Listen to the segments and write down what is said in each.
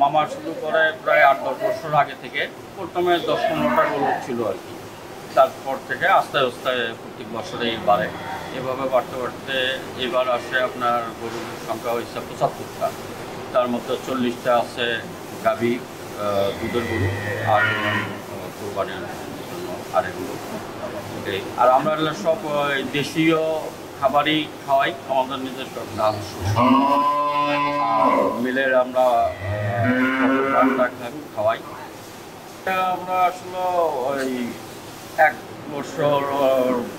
মামা শুরু করে প্রায় 8-10 বছর আগে থেকে। প্রথমে 10-15টা গরু ছিল আর কি, তারপর থেকে আস্তে আস্তে প্রত্যেক বছরেই বাড়ে। এভাবে বাড়তে বাড়তে এবার আসে আপনার গরুর সংখ্যা হয়েছে 75টা। তার মধ্যে 40টা আছে গাভী দুধের গরু, আর কোরবানির জন্য আরেকগুলো। আর আমরা সব দেশীয় খাবারই খাওয়াই, আমাদের নিজস্ব ধান মিলের আমরা খাওয়াই। আমরা আসলে ওই 1 বছর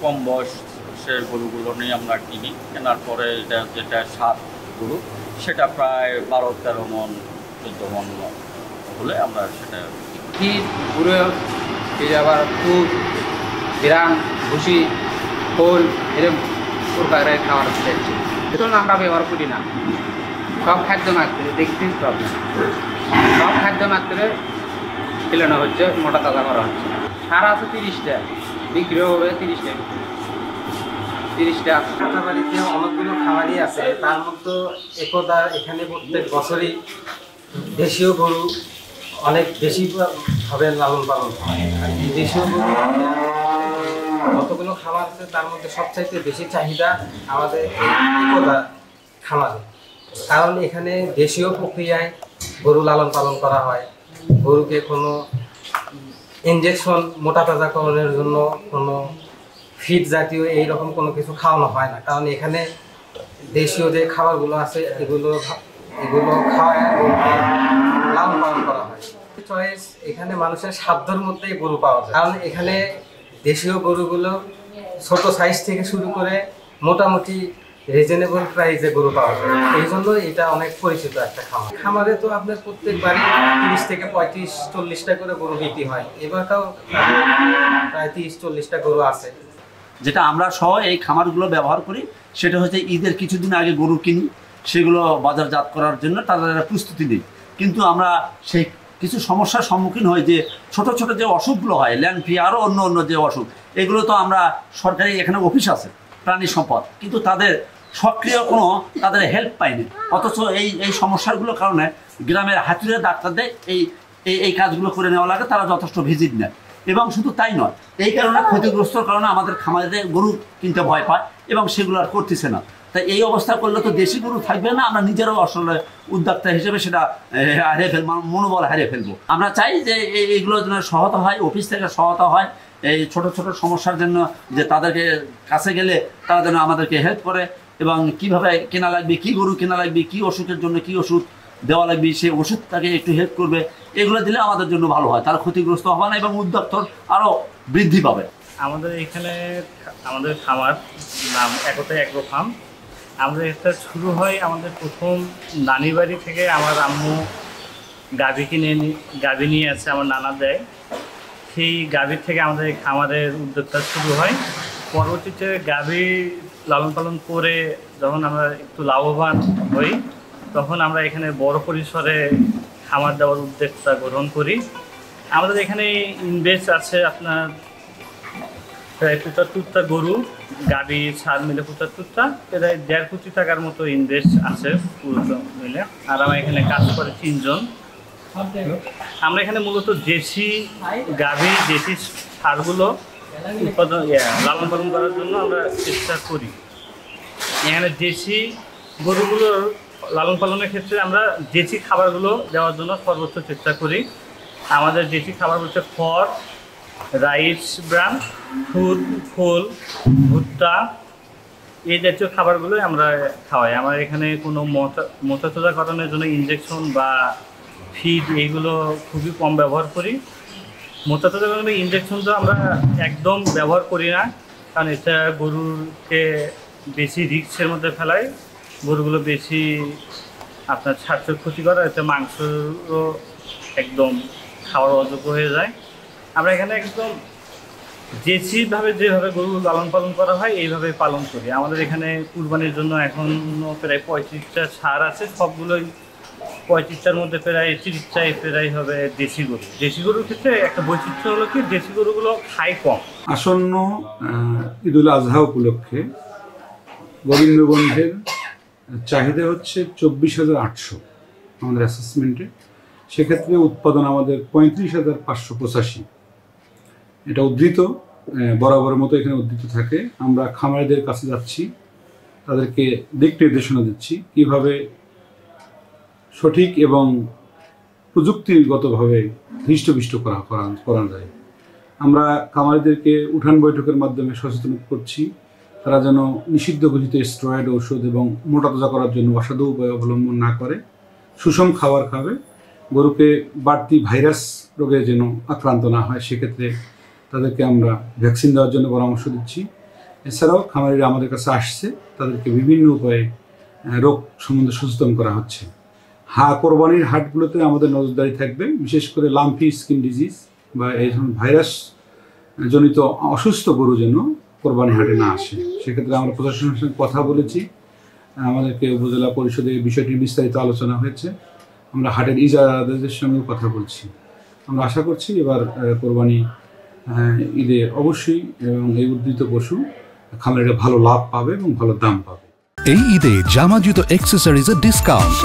কম বয়সের গরুগুলো নিয়ে আমরা কিনি, কেনার পরে এটা যেটা 7 গরু সেটা প্রায় 12-13 মন 14 মন হলে আমরা সেটা পুরো আবার দুধ বিরান ভুসি খোল এরকম প্রকারের খাবার চাইছি, এগুলো আমরা ব্যবহার করি না। সব খাদ্য মাত্রে দেখতে প্রবলেম, সব খাদ্য মাত্রে খেলানো হচ্ছে, মোটা তাজা করা হচ্ছে। সার আছে 30টা, বিক্রিও হবে 30টা। বাড়িতে অনেকগুলো খামারই আছে, তার মধ্যে একদা এখানে প্রত্যেক বছরই দেশীয় গরু অনেক বেশিভাবে লালন পালন হয়। আর এই দেশীয় গরু যতগুলো খামার আছে তার মধ্যে সবচাইতে বেশি চাহিদা আমাদের একদা খামারে, কারণ এখানে দেশীয় প্রক্রিয়ায় গরু লালন পালন করা হয়। গরুকে কোনো ইনজেকশন মোটা তাজাকরণের জন্য কোনো ফিড জাতীয় এইরকম কোনো কিছু খাওয়ানো হয় না, কারণ এখানে দেশীয় যে খাবারগুলো আছে এগুলো খাওয়ায় লালন পালন করা হয়। চয়েস এখানে মানুষের সাধ্যের মধ্যেই গরু পাওয়া যায়, কারণ এখানে দেশীয় গরুগুলো ছোট সাইজ থেকে শুরু করে মোটামুটি রিজনেবল প্রাইসে গরু পাওয়া যায়। এই জন্য এটা অনেক পরিচিত একটা খামার। খামারে তো আপনার প্রত্যেকবারই 30 থেকে 35-40টা করে গরু বিক্রি হয়। এবারটাও প্রায় 30-40টা গরু আছে। যেটা আমরা সহ এই খামারগুলো ব্যবহার করি সেটা হচ্ছে ঈদের কিছুদিন আগে গরু কিনি, সেগুলো বাজারজাত করার জন্য তাদের প্রস্তুতি নিই। কিন্তু আমরা সেই কিছু সমস্যার সম্মুখীন হই, যে ছোট ছোট যে অসুখগুলো হয়, ল্যান্ড আরও অন্য যে অসুখ, এগুলো তো আমরা সরকারি এখানে অফিস আছে প্রাণী সম্পদ, কিন্তু তাদের সক্রিয় কোনো তাদের হেল্প পাইনি। অথচ এই সমস্যাগুলোর কারণে গ্রামের হাতুড়ে ডাক্তারদের এই কাজগুলো করে নেওয়া লাগে, তারা যথেষ্ট ভিজিট নেয়। এবং শুধু তাই নয়, এই কারণে ক্ষতিগ্রস্তর কারণে আমাদের খামারিদের গরু কিনতে ভয় পায় এবং সেগুলো আর করতেছে না। তাই এই অবস্থা করলে তো দেশি গরু থাকবে না, আমরা নিজেরাও আসলে উদ্যোক্তা হিসেবে সেটা হারিয়ে ফেলবো, মনোবল হারিয়ে ফেলবো। আমরা চাই যে এইগুলোর জন্য সহায়তা হয়, অফিস থেকে সহায়তা হয় এই ছোট ছোট সমস্যার জন্য, যে তাদেরকে কাছে গেলে তারা যেন আমাদেরকে হেল্প করে, এবং কিভাবে কেনা লাগবে, কি গরু কেনা লাগবে, কি অসুখের জন্য কি ওষুধ দেওয়া লাগবে, সেই ওষুধটাকে একটু হেল্প করবে। এগুলো দিলে আমাদের জন্য ভালো হয়, তারা ক্ষতিগ্রস্ত হবে না এবং উদ্যোক্তর আরও বৃদ্ধি পাবে। আমাদের এখানে আমাদের খামার নাম একতা অ্যাগ্রো ফার্ম। আমাদের এটা শুরু হয় আমাদের প্রথম নানির বাড়ি থেকে। আমার আম্মু গাভী নিয়ে আছে, আমার নানা দেয়। সেই গাভীর থেকে আমাদের খামারের উদ্যোগটা শুরু হয়। পরবর্তীতে গাভী লালন পালন করে যখন আমরা একটু লাভবান হই, তখন আমরা এখানে বড় পরিসরে খামার দেওয়ার উদ্যোগটা গ্রহণ করি। আমাদের এখানে ইনভেস্ট আছে আপনার প্রায় 75টা গরু, গাভী সার মিলে 75টা, প্রায় 1.5 কোটি টাকার মতো ইনভেস্ট আছে পুরো মিলে। আর আমার এখানে কাজ করে 3 জন। আমরা এখানে মূলত দেশি গাভী, দেশি সারগুলো উৎপাদন লালন পালন করার জন্য আমরা চেষ্টা করি। এখানে দেশি গরুগুলোর লালন পালনের ক্ষেত্রে আমরা দেশি খাবারগুলো দেওয়ার জন্য সর্বোচ্চ চেষ্টা করি। আমাদের দেশি খাবার বলতে খড়, রাইস ব্রান, খুদ, খোল, ভুট্টা, এই জাতীয় খাবারগুলোই আমরা খাওয়াই। আমার এখানে কোনো মোটাতাজাকরণের জন্য ইনজেকশন বা ফিড এইগুলো খুবই কম ব্যবহার করি। মোটাতাজাকরণের ইনজেকশন তো আমরা একদম ব্যবহার করি না, কারণ এটা গরুকে বেশি রিস্কের মধ্যে ফেলায়। গরুগুলো বেশি আপনার স্বাস্থ্যের ক্ষতি করে, এতে মাংসও একদম খাওয়ার অযোগ্য হয়ে যায়। আমরা এখানে একদম দেশিভাবে যেভাবে গরু লালন পালন করা হয় এইভাবে পালন করি। আমাদের এখানে কুরবানির জন্য এখনও প্রায় 35টা সার আছে, সবগুলোই 35টার মধ্যে প্রায় 30টাই প্রায় হবে দেশি গরু। দেশি গরুর ক্ষেত্রে একটা বৈচিত্র্য হলো কি, দেশি গরুগুলো খায় কম। আসন্ন ঈদুল আজহা উপলক্ষে গোবিন্দগঞ্জের চাহিদা হচ্ছে 24,800 আমাদের অ্যাসেসমেন্টে, সেক্ষেত্রে উৎপাদন আমাদের 35,585। এটা উদ্ধৃত, বরাবরের মতো এখানে উদ্ধৃত থাকে। আমরা খামারিদের কাছে যাচ্ছি, তাদেরকে দিক নির্দেশনা দিচ্ছি কীভাবে সঠিক এবং প্রযুক্তিগতভাবে হৃষ্টপুষ্ট করা যায়। আমরা খামারিদেরকে উঠান বৈঠকের মাধ্যমে সচেতন করছি, তারা যেন নিষিদ্ধ ঘোষিত স্টেরয়েড ঔষধ এবং মোটা তাজা করার জন্য অসাধু উপায় অবলম্বন না করে, সুষম খাবার খাবে, গরুকে বাড়তি ভাইরাস রোগে যেন আক্রান্ত না হয়, সেক্ষেত্রে তাদেরকে আমরা ভ্যাকসিন দেওয়ার জন্য পরামর্শ দিচ্ছি। এছাড়াও খামারিরা আমাদের কাছে আসছে, তাদেরকে বিভিন্ন উপায়ে রোগ সম্বন্ধে সচেতন করা হচ্ছে। কোরবানির হাটগুলোতে আমাদের নজরদারি থাকবে, বিশেষ করে লাম্পি স্কিন ডিজিজ বা এই ধরনের ভাইরাস জনিত অসুস্থ গরু যেন কোরবানি হাটে না আসে। সেক্ষেত্রে আমরা প্রশাসনের সঙ্গে কথা বলেছি, আমাদেরকে উপজেলা পরিষদে এই বিষয়টি বিস্তারিত আলোচনা হয়েছে। আমরা হাটের ইজারাদারদের সঙ্গেও কথা বলছি। আমরা আশা করছি এবার কোরবানি ঈদে অবশ্যই এবং এই উদ্ধৃত পশু খামারিরা ভালো লাভ পাবে এবং ভালো দাম পাবে। এই ঈদে জামা জুতো অ্যাক্সেসরিজের ডিসকাউন্ট।